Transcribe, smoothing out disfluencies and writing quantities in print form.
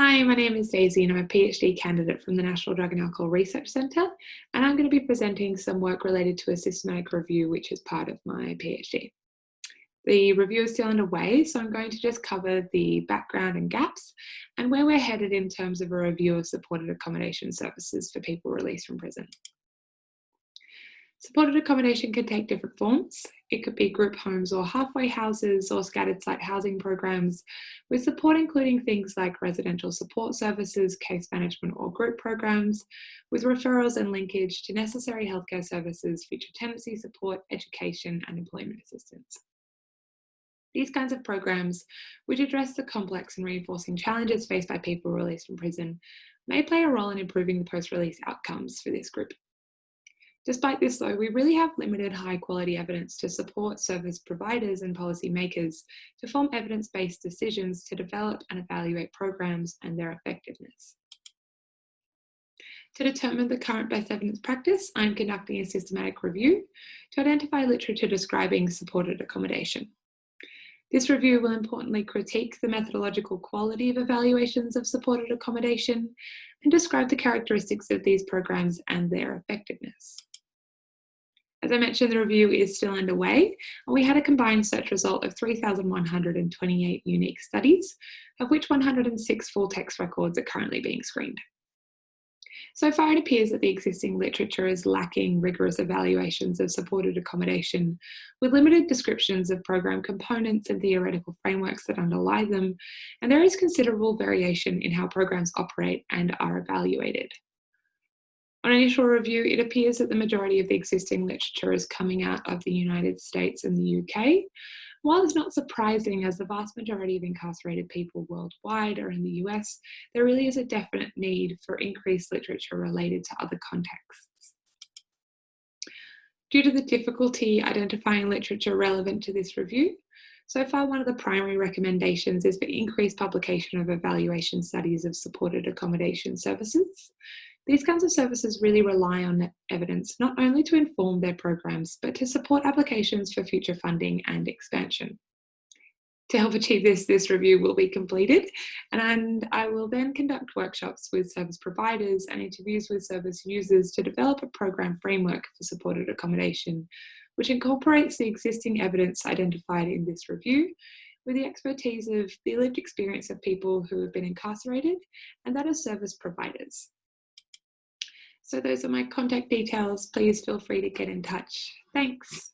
Hi, my name is Daisy and I'm a PhD candidate from the National Drug and Alcohol Research Centre, and I'm going to be presenting some work related to a systematic review which is part of my PhD. The review is still underway, so I'm going to just cover the background and gaps and where we're headed in terms of a review of supported accommodation services for people released from prison. Supported accommodation can take different forms. It could be group homes or halfway houses or scattered site housing programs, with support including things like residential support services, case management or group programs, with referrals and linkage to necessary healthcare services, future tenancy support, education and employment assistance. These kinds of programs, which address the complex and reinforcing challenges faced by people released from prison, may play a role in improving the post-release outcomes for this group. Despite this, though, we really have limited high-quality evidence to support service providers and policymakers to form evidence-based decisions to develop and evaluate programs and their effectiveness. To determine the current best evidence practice, I'm conducting a systematic review to identify literature describing supported accommodation. This review will importantly critique the methodological quality of evaluations of supported accommodation and describe the characteristics of these programs and their effectiveness. As I mentioned, the review is still underway, and we had a combined search result of 3,128 unique studies, of which 106 full text records are currently being screened. So far, it appears that the existing literature is lacking rigorous evaluations of supported accommodation, with limited descriptions of program components and theoretical frameworks that underlie them, and there is considerable variation in how programs operate and are evaluated. On initial review, it appears that the majority of the existing literature is coming out of the United States and the UK. While it's not surprising, as the vast majority of incarcerated people worldwide are in the US, there really is a definite need for increased literature related to other contexts. Due to the difficulty identifying literature relevant to this review, so far one of the primary recommendations is for increased publication of evaluation studies of supported accommodation services. These kinds of services really rely on evidence not only to inform their programs, but to support applications for future funding and expansion. To help achieve this review will be completed, and I will then conduct workshops with service providers and interviews with service users to develop a program framework for supported accommodation, which incorporates the existing evidence identified in this review with the expertise of the lived experience of people who have been incarcerated and that of service providers. So those are my contact details. Please feel free to get in touch. Thanks.